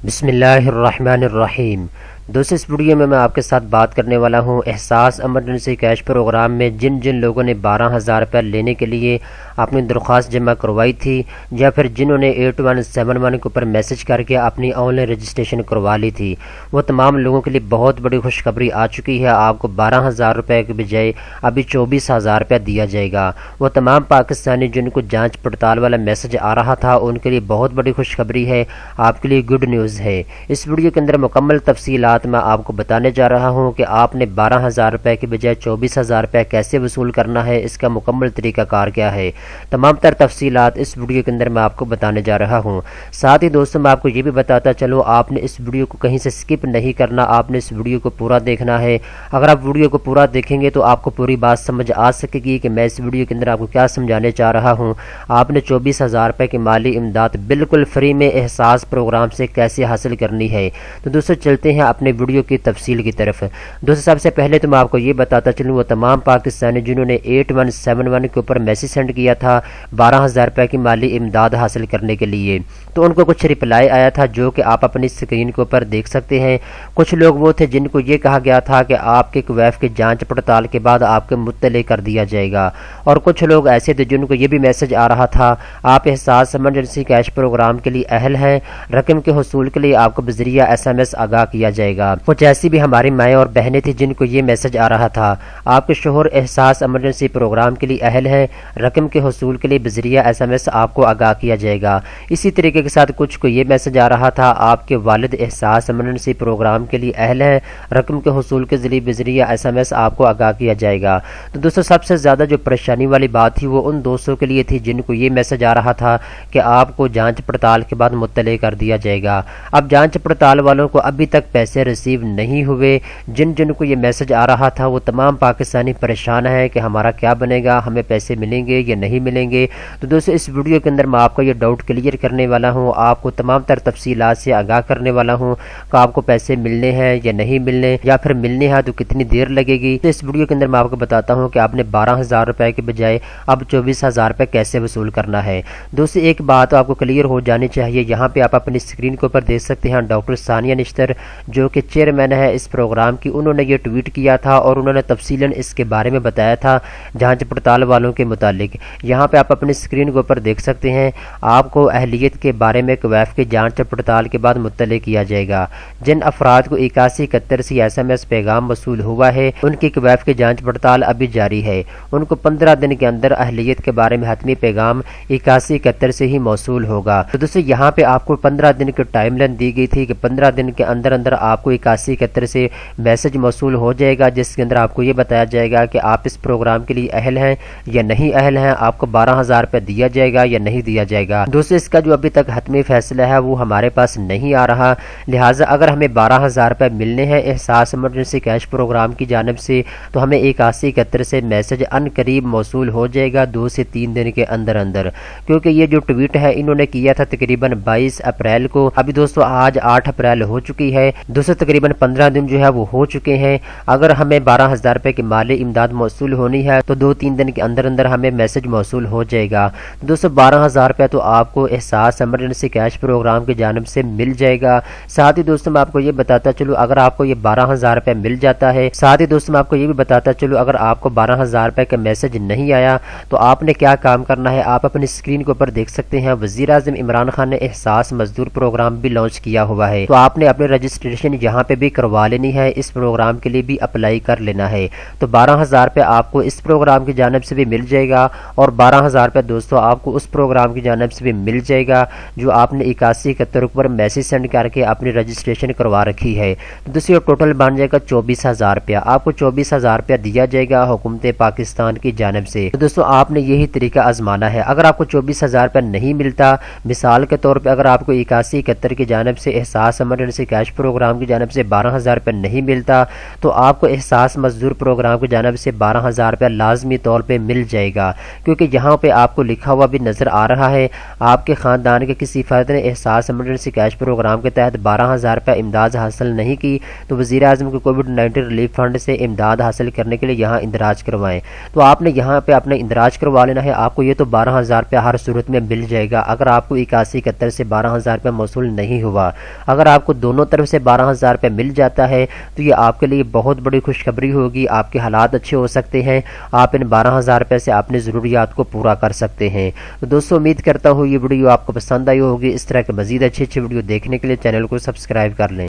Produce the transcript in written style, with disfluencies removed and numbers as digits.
بسم اللہ الرحمن الرحیم۔ دوستو اس ویڈیو میں آپ کے ساتھ بات کرنے والا ہوں احساس ایمرجنسی کیش پروگرام میں جن لوگوں نے 12,000 روپے لینے کے لیے اپنی درخواست جمع کروائی تھی یا پھر جنہوں نے 8171 کے اوپر میسج کر کے اپنی آن لائن رجسٹریشن کروا لی تھی، وہ تمام لوگوں کے لیے بہت بڑی خوشخبری آ چکی ہے۔ آپ کو 12,000 روپے کے بجائے ابھی 24,000 روپے دیا جائے گا۔ وہ تمام پاکستانی جن کو جانچ پڑتال والا میسج آ رہا تھا ان کے لیے بہت بڑی خوشخبری ہے، آپ کے لیے گڈ نیوز ہے۔ اس ویڈیو کے اندر مکمل تفصیلات میں آپ کو بتانے جا رہا ہوں کہ آپ نے 12,000 روپے کے بجائے 24,000 روپے کیسے وصول کرنا ہے، اس کا مکمل طریقہ کار کیا ہے۔ تمام تر تفصیلات اس ویڈیو کے اندر میں آپ کو بتانے جا رہا ہوں۔ ساتھ ہی دوستوں میں آپ کو یہ بھی بتاتا چلوں، آپ نے اس ویڈیو کو کہیں سے سکپ نہیں کرنا، آپ نے اس ویڈیو کو پورا دیکھنا ہے۔ اگر آپ ویڈیو کو پورا دیکھیں گے تو آپ کو پوری بات سمجھ آ سکے گی کہ میں اس ویڈیو کے اندر آپ کو کیا سمجھانے چاہ رہا ہوں۔ آپ نے 24,000 روپے کی مالی امداد بالکل فری میں احساس پروگرام سے کیسے حاصل کرنی ہے۔ تو دوستو چلتے ہیں اپنے ویڈیو کی تفصیل کی طرف۔ دوستو سب سے پہلے تو میں آپ کو یہ بتاتا چلوں، وہ تمام پاکستانی جنہوں نے 8171 کے اوپر میسج سینڈ کیا تھا 12,000 روپے کی مالی امداد حاصل کرنے کے لیے، تو ان کو کچھ رپلائی آیا تھا جو کہ آپ اپنی اسکرین کے اوپر دیکھ سکتے ہیں۔ کچھ لوگ وہ تھے جن کو یہ کہا گیا تھا کہ آپ کے کویف کی جانچ پڑتال کے بعد آپ کو مطلع کر دیا جائے گا، اور کچھ لوگ ایسے تھے جن کو یہ بھی میسج آ رہا تھا آپ احساس ایمرجنسی کیش پروگرام کے لیے اہل ہیں، رقم کے حصول کے لیے آپ کو بذریعہ SMS آگاہ کیا جائے گا۔ کچھ ایسی بھی ہماری مائیں اور بہنیں تھیں جن کو یہ میسج آ رہا تھا آپ کے شوہر احساس ایمرجنسی پروگرام کے لیے اہل ہیں، رقم کے حصول کے لیے بذریعہ SMS آپ کو آگاہ کیا جائے گا۔ اسی طریقے کے ساتھ کچھ کو یہ میسج آ رہا تھا آپ کے والد احساس ایمرجنسی پروگرام کے لیے اہل ہیں، رقم کے حصول کے ذریعے بذریعہ SMS آپ کو آگاہ کیا جائے گا۔ تو دوستو سب سے زیادہ جو پریشانی والی بات تھی وہ ان دوستوں کے لیے تھی جن کو یہ میسج آ رہا تھا کہ آپ کو جانچ پڑتال کے بعد مطلع کر دیا جائے گا۔ اب جانچ پڑتال والوں کو ابھی تک پیسے ریسیو نہیں ہوئے، جن کو یہ میسج آ رہا تھا وہ تمام پاکستانی پریشان ہیں کہ ہمارا کیا بنے گا، ہمیں پیسے ملیں گے یا نہیں ملیں گے۔ تو دوستو اس ویڈیو کے اندر میں آپ کا یہ ڈاؤٹ کلیئر کرنے والا ہوں، آپ کو تمام تر تفصیلات سے آگاہ کرنے والا ہوں کہ آپ کو پیسے ملنے ہیں یا نہیں ملنے، یا پھر ملنے ہیں تو کتنی دیر لگے گی۔ تو اس ویڈیو کے اندر میں آپ کو بتاتا ہوں کہ آپ نے 12,000 روپے کے بجائے اب 24,000 روپے کیسے وصول کرنا ہے۔ دوستو ایک بات آپ کو کلیئر ہو جانی چاہیے، یہاں پہ آپ اپنی اسکرین کے اوپر دیکھ سکتے ہیں ڈاکٹر ثانیہ نشتر جو کہ چیئرمین ہے اس پروگرام کی، انہوں نے یہ ٹویٹ کیا تھا اور انہوں نے تفصیلاً اس کے بارے میں بتایا تھا جانچ پڑتال والوں کے متعلق۔ یہاں پہ آپ اپنی اسکرین کے اوپر دیکھ سکتے ہیں آپ کو اہلیت کے بارے میں کویف کی جانچ پڑتال کے بعد مطلع کیا جائے گا۔ جن افراد کو 8171 سے SMS پیغام وصول ہوا ہے ان کی کویف کی جانچ پڑتال ابھی جاری ہے، ان کو 15 دن کے اندر اہلیت کے بارے میں حتمی پیغام 8171 سے ہی موصول ہوگا۔ تو دوستو یہاں پہ آپ کو 15 دن کی ٹائم لائن دی گئی تھی کہ 15 دن کے اندر آپ کو 8171 سے میسج موصول ہو جائے گا جس کے اندر آپ کو یہ بتایا جائے گا کہ آپ اس پروگرام کے لیے اہل ہیں یا نہیں اہل ہیں، آپ کو 12,000 روپے دیا جائے گا یا نہیں دیا جائے گا۔ دوستو اس کا جو ابھی تک حتمی فیصلہ ہے وہ ہمارے پاس نہیں آ رہا، لہٰذا اگر ہمیں 12,000 روپے ملنے ہیں احساس ایمرجنسی کیش پروگرام کی جانب سے تو ہمیں 8171 سے میسج ان قریب موصول ہو جائے گا 2 سے 3 دن کے اندر، کیونکہ یہ جو ٹویٹ ہے انہوں نے کیا تھا تقریباً 22 اپریل کو۔ ابھی دوستو آج 8 اپریل ہو چکی ہے، دوستو تقریباً 15 دن جو ہے وہ ہو چکے ہیں۔ اگر ہمیں 12,000 روپے کی مالی امداد موصول ہونی ہے تو 2-3 دن کے اندر ہمیں میسج موصول ہو جائے گا۔ دوستو 12,000 روپے تو آپ کو احساس ایمرجنسی کیش پروگرام کی جانب سے مل جائے گا۔ ساتھ ہی دوستو میں آپ کو یہ بتاتا چلوں اگر آپ کو یہ 12,000 روپے مل جاتا ہے، ساتھ ہی دوستو میں آپ کو یہ بھی بتاتا چلوں اگر آپ کو 12,000 روپے کا میسج نہیں آیا تو آپ نے کیا کام کرنا ہے، آپ اپنی اسکرین کے اوپر دیکھ سکتے ہیں وزیر اعظم عمران خان نے احساس مزدور پروگرام بھی لانچ کیا ہوا ہے، تو آپ نے اپنی رجسٹریشن یہاں پہ بھی کروا لینی ہے، اس پروگرام کے لیے بھی اپلائی کر لینا ہے۔ تو 12,000 روپے آپ کو اس پروگرام کی جانب سے بھی مل جائے گا، اور 12,000 روپے دوستو آپ کو اس پروگرام کی جانب سے بھی مل جائے گا جو آپ نے 8171 پر میسج سینڈ کر کے اپنی رجسٹریشن کروا رکھی ہے۔ تو دوستو ٹوٹل بن جائے گا 24,000 روپیہ، آپ کو 24,000 روپیہ دیا جائے گا حکومت پاکستان کی جانب سے۔ تو دوستو آپ نے یہی طریقہ آزمانا ہے۔ اگر آپ کو 24,000 روپیہ نہیں ملتا، مثال کے طور پہ اگر آپ کو 8171 کی جانب سے احساس ایمرجنسی کیش پروگرام کی جانب سے 12,000 روپے نہیں ملتا تو آپ کو احساس مزدور پروگرام کی جانب سے 12,000 روپے لازمی طور پہ مل جائے گا، کیونکہ یہاں پہ آپ کو لکھا ہوا بھی نظر آ رہا ہے آپ کے خاندان کے کسی فرد نے احساس ایمرجنسی کیش پروگرام کے تحت 12,000 روپے امداد حاصل نہیں کی تو وزیر اعظم کے کووڈ-19 ریلیف فنڈ سے امداد حاصل کرنے کے لیے یہاں اندراج کروائیں۔ تو آپ نے یہاں پہ اپنا اندراج کروا لینا ہے، آپ کو یہ تو 12,000 روپے ہر صورت میں مل جائے گا اگر آپ کو 8171 سے 12,000 روپے موصول نہیں ہوا۔ اگر آپ کو دونوں طرف سے 12,000 روپے مل جاتا ہے تو یہ آپ کے لیے بہت بڑی خوشخبری ہوگی، آپ کے حالات اچھے ہو سکتے ہیں، آپ ان 12,000 روپے سے اپنی ضروریات کو پورا کر سکتے ہیں۔ تو دوستو امید کرتا ہوں یہ ویڈیو آپ کو پسند آئی ہوگی، اس طرح کے مزید اچھے ویڈیو دیکھنے کے لیے چینل کو سبسکرائب کر لیں۔